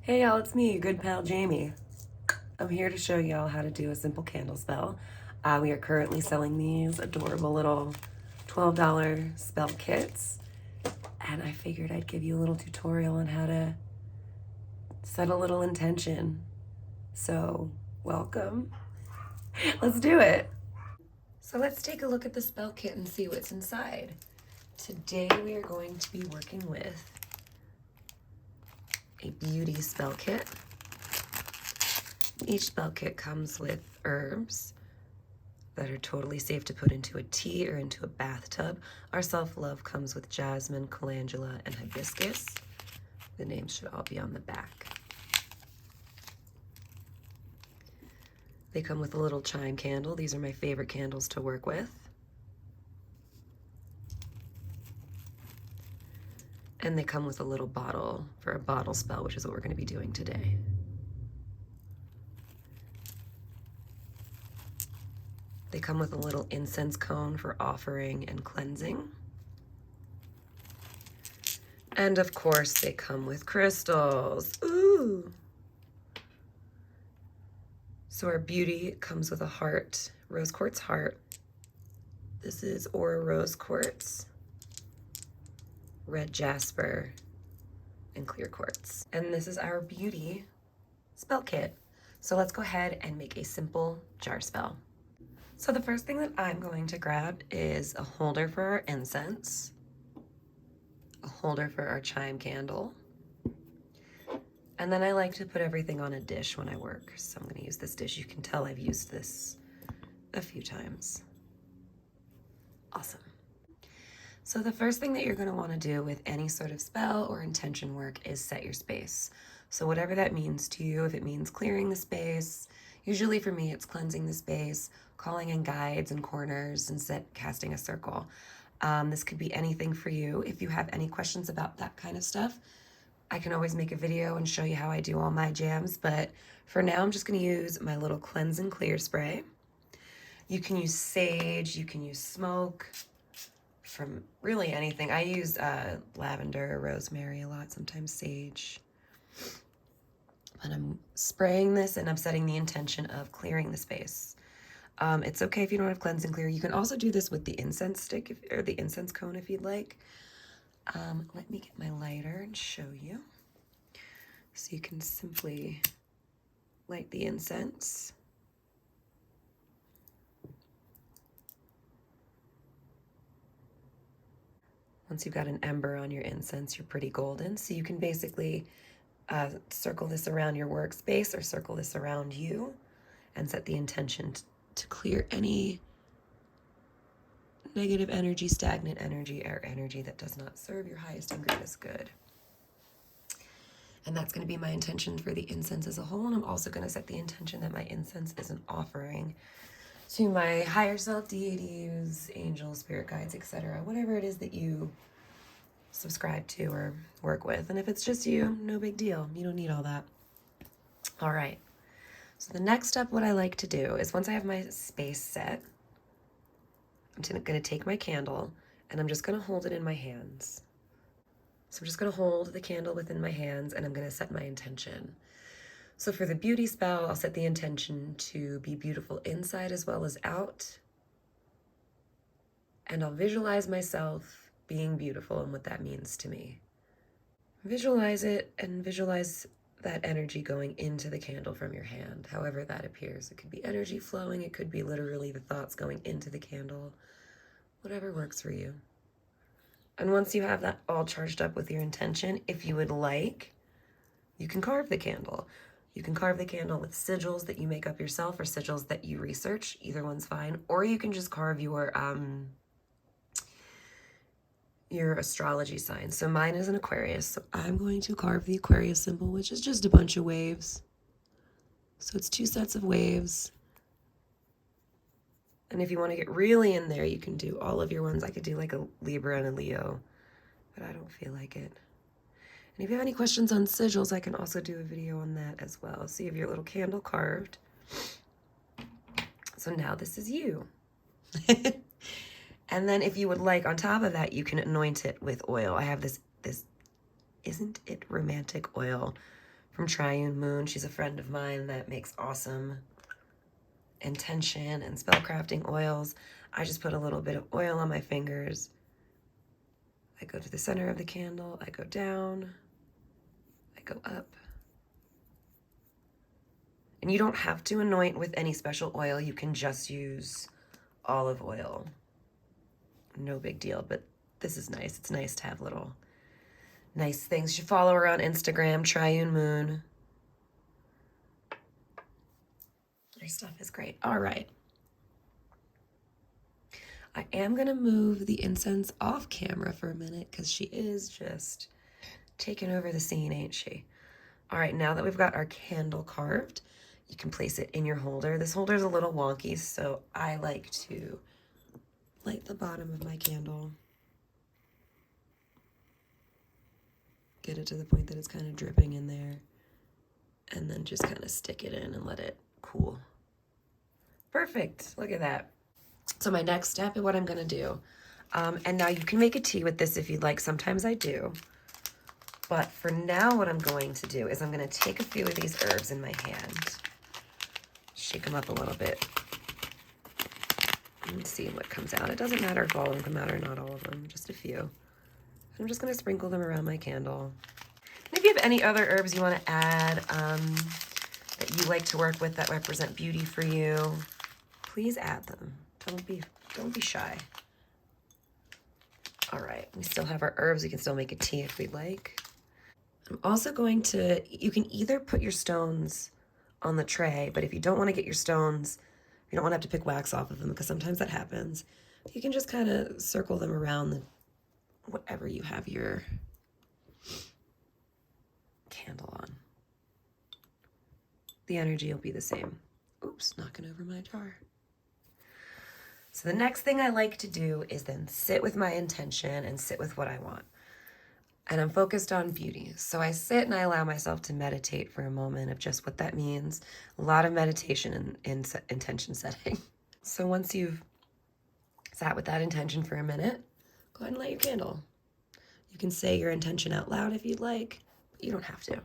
Hey y'all, it's me, your good pal Jamie. I'm here to show y'all how to do a simple candle spell. We are currently selling these adorable little $12 spell kits, and I figured I'd give you a little tutorial on how to set a little intention. So, welcome. Let's do it. So let's take a look at the spell kit and see what's inside. Today we are going to be working with a beauty spell kit. Each spell kit comes with herbs that are totally safe to put into a tea or into a bathtub. Our self-love comes with jasmine, calendula, and hibiscus. The names should all be on the back. They come with a little chime candle. These are my favorite candles to work with. And they come with a little bottle for a bottle spell, which is what we're going to be doing today. They come with a little incense cone for offering and cleansing. And of course, they come with crystals. Ooh! So our beauty comes with a heart, rose quartz heart. This is Aura rose quartz, red jasper, and clear quartz. And this is our beauty spell kit. So let's go ahead and make a simple jar spell. So the first thing that I'm going to grab is a holder for our incense, a holder for our chime candle, and then I like to put everything on a dish when I work. So I'm going to use this dish. You can tell I've used this a few times. Awesome. So the first thing that you're going to want to do with any sort of spell or intention work is set your space. So whatever that means to you, if it means clearing the space, usually for me it's cleansing the space, calling in guides and corners, and casting a circle. This could be anything for you. If you have any questions about that kind of stuff, I can always make a video and show you how I do all my jams, but for now I'm just going to use my little cleanse and clear spray. You can use sage, you can use smoke, from really anything. I use lavender, rosemary a lot, sometimes sage. And I'm spraying this and I'm setting the intention of clearing the space. It's okay if you don't have cleanse and clear. You can also do this with the incense stick or the incense cone if you'd like. Let me get my lighter and show you. So you can simply light the incense. Once you've got an ember on your incense, you're pretty golden. So you can basically circle this around your workspace or circle this around you and set the intention to clear any negative energy, stagnant energy, or energy that does not serve your highest and greatest good. And that's going to be my intention for the incense as a whole. And I'm also going to set the intention that my incense is an offering to my higher self, deities, angels, spirit guides, etc. Whatever it is that you subscribe to or work with. And if it's just you, no big deal. You don't need all that. All right. So the next step, what I like to do is once I have my space set, I'm going to take my candle and I'm just going to hold it in my hands. So I'm just going to hold the candle within my hands and I'm going to set my intention. So for the beauty spell, I'll set the intention to be beautiful inside as well as out. And I'll visualize myself being beautiful and what that means to me. Visualize it and visualize that energy going into the candle from your hand, however that appears. It could be energy flowing, it could be literally the thoughts going into the candle, whatever works for you. And once you have that all charged up with your intention, if you would like, you can carve the candle. You can carve the candle with sigils that you make up yourself or sigils that you research. Either one's fine. Or you can just carve your astrology sign. So mine is an Aquarius. So I'm going to carve the Aquarius symbol, which is just a bunch of waves. So it's 2 sets of waves. And if you want to get really in there, you can do all of your ones. I could do like a Libra and a Leo, but I don't feel like it. And if you have any questions on sigils, I can also do a video on that as well. So you have your little candle carved. So now this is you. And then if you would like, on top of that, you can anoint it with oil. I have this Isn't It Romantic oil from Triune Moon. She's a friend of mine that makes awesome intention and spellcrafting oils. I just put a little bit of oil on my fingers. I go to the center of the candle, I go down, I go up. And you don't have to anoint with any special oil. You can just use olive oil. No big deal, but this is nice. It's nice to have little nice things. You should follow her on Instagram, Triune Moon. Her stuff is great. All right. I am going to move the incense off camera for a minute because she is just taking over the scene, ain't she? All right, now that we've got our candle carved, you can place it in your holder. This holder is a little wonky, so I like to light the bottom of my candle. Get it to the point that it's kind of dripping in there. And then just kind of stick it in and let it cool. Perfect, look at that. So my next step is what I'm gonna do. And now you can make a tea with this if you'd like. Sometimes I do. But for now, what I'm going to do is I'm gonna take a few of these herbs in my hand. Shake them up a little bit. And see what comes out. It doesn't matter if all of them come out or not all of them, just a few. I'm just gonna sprinkle them around my candle. And if you have any other herbs you wanna add that you like to work with that represent beauty for you, please add them. Don't be shy. All right, we still have our herbs. We can still make a tea if we'd like. I'm also going to, you can either put your stones on the tray, but if you don't want to get your stones, you don't want to have to pick wax off of them because sometimes that happens. You can just kind of circle them around whatever you have your candle on. The energy will be the same. Oops, knocking over my jar. So the next thing I like to do is then sit with my intention and sit with what I want. And I'm focused on beauty. So I sit and I allow myself to meditate for a moment of just what that means. A lot of meditation in intention setting. So once you've sat with that intention for a minute, go ahead and light your candle. You can say your intention out loud if you'd like, but you don't have to.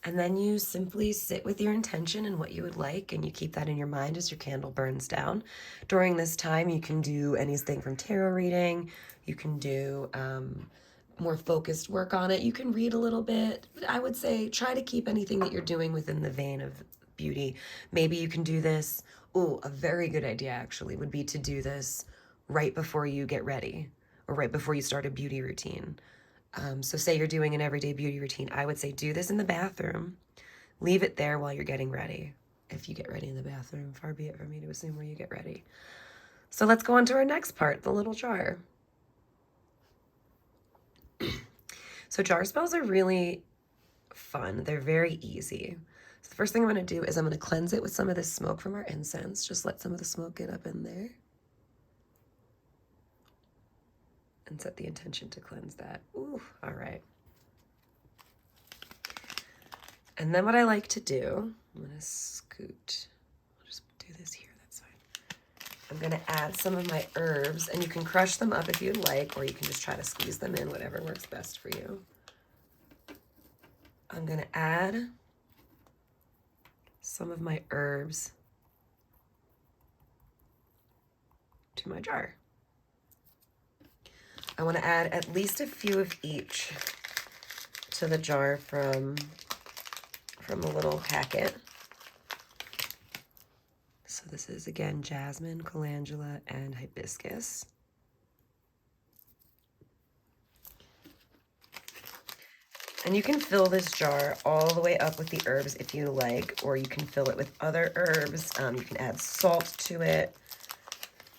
And then you simply sit with your intention and what you would like, and you keep that in your mind as your candle burns down. During this time, you can do anything from tarot reading. You can do more focused work on it. You can read a little bit. I would say try to keep anything that you're doing within the vein of beauty. Maybe you can do this. Oh, a very good idea actually would be to do this right before you get ready or right before you start a beauty routine. So say you're doing an everyday beauty routine. I would say do this in the bathroom. Leave it there while you're getting ready. If you get ready in the bathroom, far be it from me to assume where you get ready. So let's go on to our next part, the little jar. So jar spells are really fun. They're very easy. So the first thing I'm going to do is I'm going to cleanse it with some of this smoke from our incense. Just let some of the smoke get up in there. And set the intention to cleanse that. Ooh, all right. And then what I like to do, I'm gonna scoot. I'll just do this here, that's fine. I'm gonna add some of my herbs, and you can crush them up if you'd like, or you can just try to squeeze them in, whatever works best for you. I'm gonna add some of my herbs to my jar. I want to add at least a few of each to the jar from a little packet. So this is again jasmine, calendula, and hibiscus. And you can fill this jar all the way up with the herbs if you like, or you can fill it with other herbs. You can add salt to it.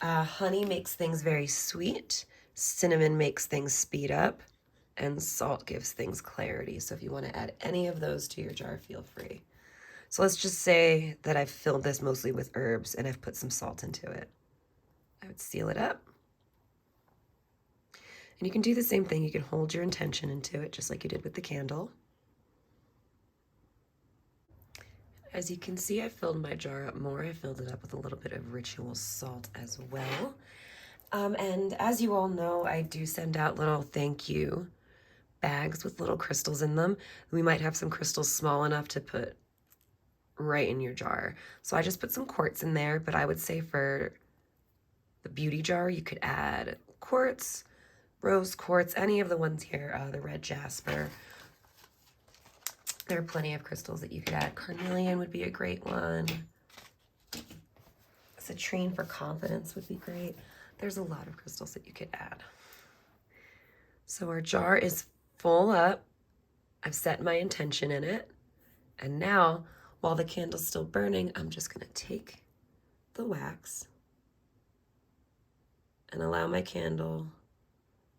Honey makes things very sweet. Cinnamon makes things speed up, and salt gives things clarity. So if you want to add any of those to your jar, feel free. So let's just say that I've filled this mostly with herbs and I've put some salt into it. I would seal it up. And you can do the same thing. You can hold your intention into it just like you did with the candle. As you can see, I filled my jar up more. I filled it up with a little bit of ritual salt as well. And as you all know, I do send out little thank you bags with little crystals in them. We might have some crystals small enough to put right in your jar. So I just put some quartz in there, but I would say for the beauty jar, you could add quartz, rose quartz, any of the ones here, the red jasper. There are plenty of crystals that you could add. Carnelian would be a great one. Citrine for confidence would be great. There's a lot of crystals that you could add. So our jar is full up. I've set my intention in it. And now, while the candle's still burning, I'm just gonna take the wax and allow my candle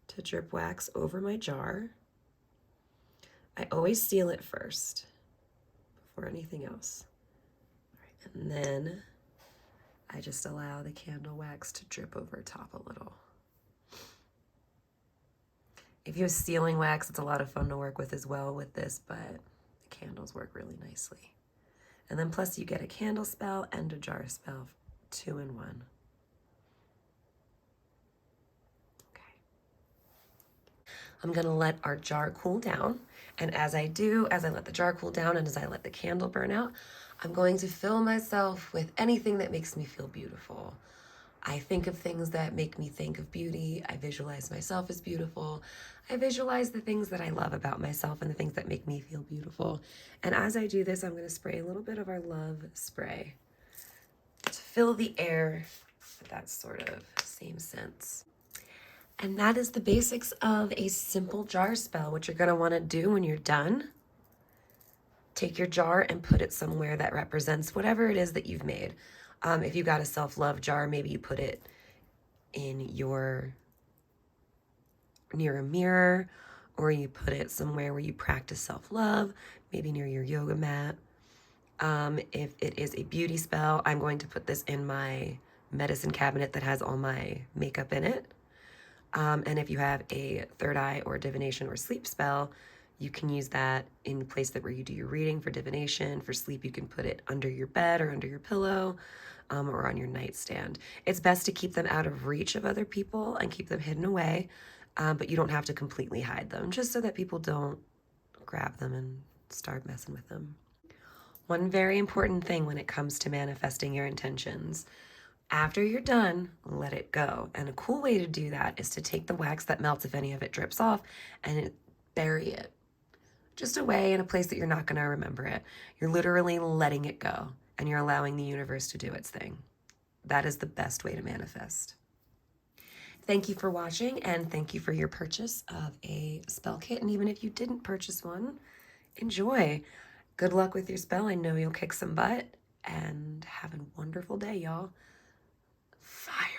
to drip wax over my jar. I always seal it first before anything else. All right, and then I just allow the candle wax to drip over top a little. If you have sealing wax, it's a lot of fun to work with as well with this, but the candles work really nicely. And then plus you get a candle spell and a jar spell, 2 in 1. Okay. I'm gonna let our jar cool down. And as I let the jar cool down and as I let the candle burn out, I'm going to fill myself with anything that makes me feel beautiful. I think of things that make me think of beauty. I visualize myself as beautiful. I visualize the things that I love about myself and the things that make me feel beautiful. And as I do this, I'm going to spray a little bit of our love spray to fill the air with that sort of same sense. And that is the basics of a simple jar spell. What you're going to want to do when you're done, take your jar and put it somewhere that represents whatever it is that you've made. If you got a self-love jar, maybe you put it in near a mirror, or you put it somewhere where you practice self-love, maybe near your yoga mat. If it is a beauty spell, I'm going to put this in my medicine cabinet that has all my makeup in it. And if you have a third eye or divination or sleep spell, you can use that in the place where you do your reading for divination. For sleep, you can put it under your bed or under your pillow, or on your nightstand. It's best to keep them out of reach of other people and keep them hidden away, but you don't have to completely hide them, just so that people don't grab them and start messing with them. One very important thing when it comes to manifesting your intentions, after you're done, let it go. And a cool way to do that is to take the wax that melts, if any of it drips off, and bury it just away in a place that you're not going to remember it. You're literally letting it go, and you're allowing the universe to do its thing. That is the best way to manifest. Thank you for watching, and thank you for your purchase of a spell kit. And even if you didn't purchase one, enjoy. Good luck with your spell. I know you'll kick some butt, and have a wonderful day, y'all. Fire.